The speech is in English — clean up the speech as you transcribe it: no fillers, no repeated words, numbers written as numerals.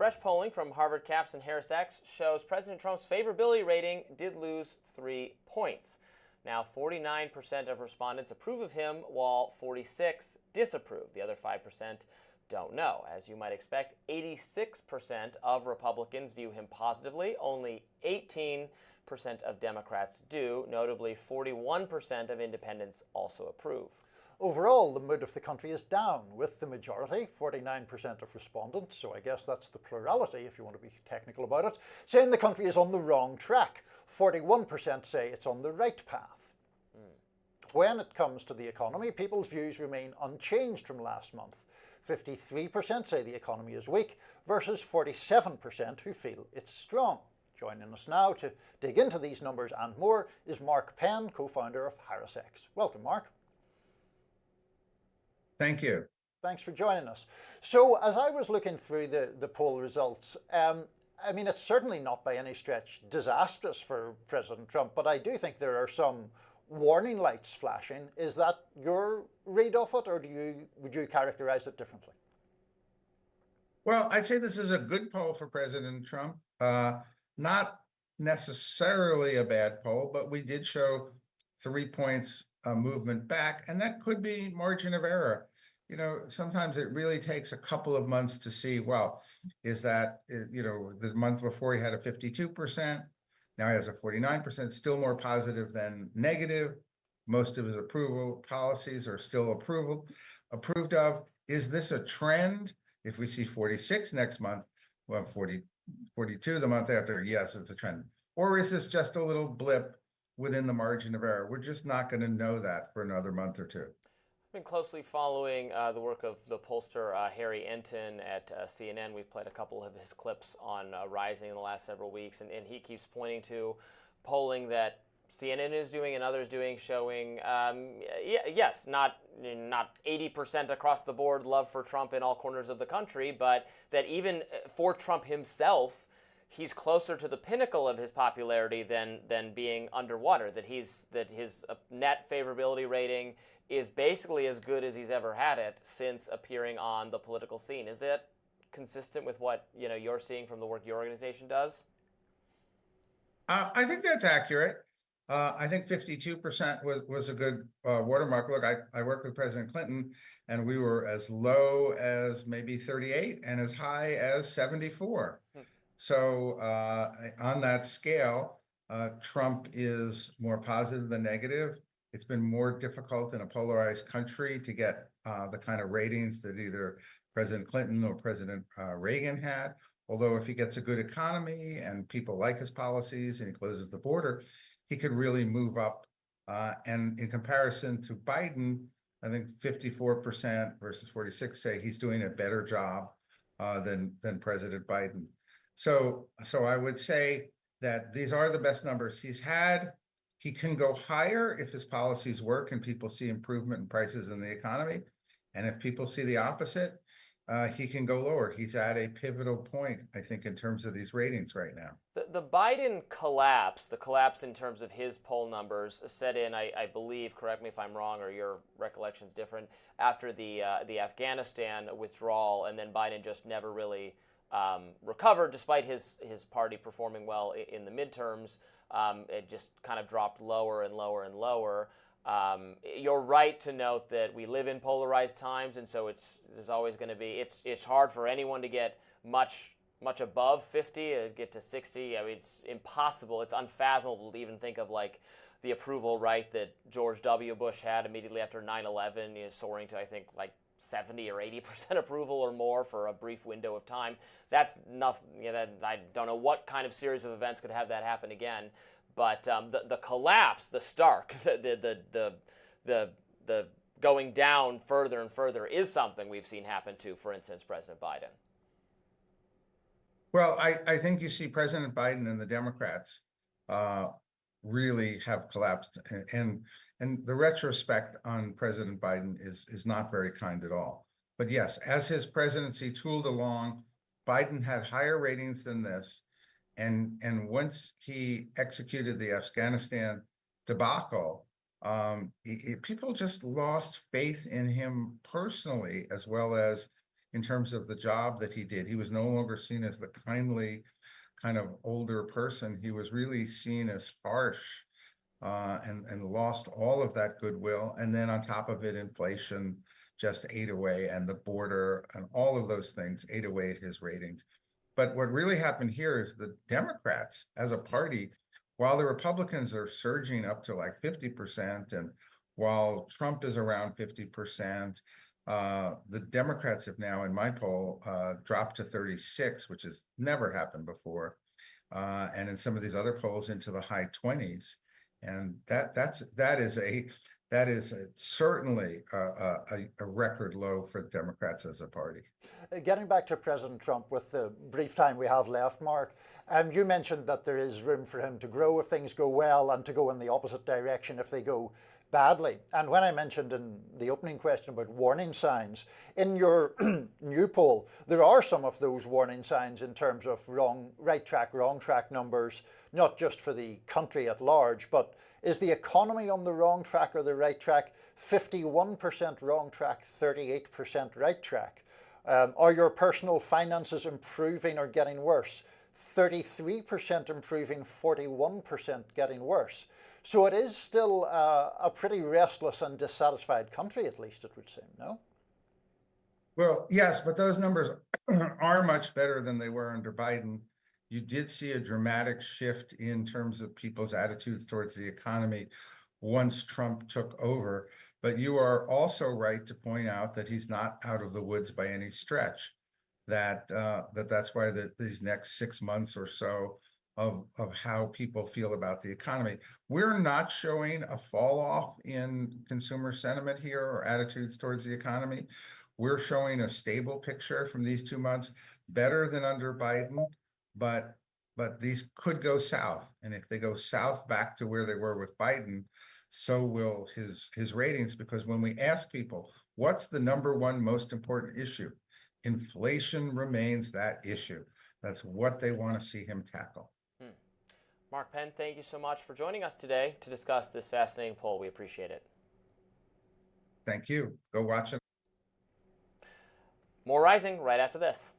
Fresh polling from Harvard CAPS and Harris X shows President Trump's favorability rating did lose 3 points. Now, 49% of respondents approve of him, while 46% disapprove. The other 5% don't know. As you might expect, 86% of Republicans view him positively. Only 18% of Democrats do. Notably, 41% of independents also approve. Overall, the mood of the country is down, with the majority, 49% of respondents, so I guess that's the plurality if you want to be technical about it, saying the country is on the wrong track. 41% say it's on the right path. When it comes to the economy, people's views remain unchanged from last month. 53% say the economy is weak versus 47% who feel it's strong. Joining us now to dig into these numbers and more is Mark Penn, co-founder of Harris X. Welcome, Mark. Thank you. Thanks for joining us. So as I was looking through the poll results, I mean, it's certainly not by any stretch disastrous for President Trump, but I do think there are some warning lights flashing. Is that your read of it, or would you characterize it differently? Well, I'd say this is a good poll for President Trump. Not necessarily a bad poll, but we did show 3 points movement back, and that could be margin of error. You know, sometimes it really takes a couple of months to see, well, is that, you know, the month before he had a 52%, now he has a 49%, still more positive than negative. Most of his approval policies are still approved of. Is this a trend? If we see 46 next month, well, 42 the month after, yes, it's a trend. Or is this just a little blip within the margin of error? We're just not going to know that for another month or two. I've been closely following the work of the pollster Harry Enton at CNN. We've played a couple of his clips on Rising in the last several weeks, and he keeps pointing to polling that CNN is doing and others doing, showing, yes, not 80% across the board love for Trump in all corners of the country, but that even for Trump himself, he's closer to the pinnacle of his popularity than being underwater, that his net favorability rating is basically as good as he's ever had it since appearing on the political scene. Is that consistent with what you're seeing from the work your organization does? I think that's accurate. I think 52% was a good watermark. Look, I worked with President Clinton, and we were as low as maybe 38 and as high as 74. So on that scale, Trump is more positive than negative. It's been more difficult in a polarized country to get the kind of ratings that either President Clinton or President Reagan had. Although if he gets a good economy and people like his policies and he closes the border, he could really move up. And in comparison to Biden, I think 54% versus 46 say he's doing a better job than President Biden. So I would say that these are the best numbers he's had. He can go higher if his policies work and people see improvement in prices in the economy. And if people see the opposite, he can go lower. He's at a pivotal point, I think, in terms of these ratings right now. The Biden collapse, the collapse in terms of his poll numbers, set in, I believe, correct me if I'm wrong or your recollection's different, after the Afghanistan withdrawal, and then Biden just never really recovered despite his party performing well in the midterms. It just kind of dropped lower and lower and lower. You're right to note that we live in polarized times, and so there's always going to be, it's hard for anyone to get much above 50, get to 60. I mean, it's impossible. It's unfathomable to even think of like the approval rate that George W. Bush had immediately after 9/11, soaring to, I think, like 70 or 80% approval or more for a brief window of time. That's nothing. I don't know what kind of series of events could have that happen again. But the collapse, the stark, the going down further and further is something we've seen happen to, for instance, President Biden. Well, I think you see President Biden and the Democrats really have collapsed, and the retrospect on President Biden is not very kind at all. But yes, as his presidency tooled along, Biden had higher ratings than this. And once he executed the Afghanistan debacle, people just lost faith in him personally, as well as in terms of the job that he did. He was no longer seen as the kindly kind of older person. He was really seen as harsh, and lost all of that goodwill. And then on top of it, inflation just ate away, and the border and all of those things ate away at his ratings. But what really happened here is the Democrats as a party, while the Republicans are surging up to like 50%, and while Trump is around 50%, the Democrats have now, in my poll, dropped to 36, which has never happened before. And in some of these other polls into the high 20s. And that is certainly a record low for the Democrats as a party. Getting back to President Trump with the brief time we have left, Mark, you mentioned that there is room for him to grow if things go well and to go in the opposite direction if they go badly. And when I mentioned in the opening question about warning signs, in your new poll, there are some of those warning signs in terms of right track, wrong track numbers, not just for the country at large, but is the economy on the wrong track or the right track? 51% wrong track, 38% right track. Are your personal finances improving or getting worse? 33% improving, 41% getting worse. So it is still a pretty restless and dissatisfied country, at least it would seem, no? Well, yes, but those numbers are much better than they were under Biden. You did see a dramatic shift in terms of people's attitudes towards the economy once Trump took over. But you are also right to point out that he's not out of the woods by any stretch. That's why these next 6 months or so of how people feel about the economy. We're not showing a fall off in consumer sentiment here or attitudes towards the economy. We're showing a stable picture from these 2 months, better than under Biden, but these could go south. And if they go south back to where they were with Biden, so will his ratings, because when we ask people, what's the #1 most important issue? Inflation remains that issue. That's what they want to see him tackle. Mark Penn, thank you so much for joining us today to discuss this fascinating poll. We appreciate it. Thank you. Go watch it. More Rising right after this.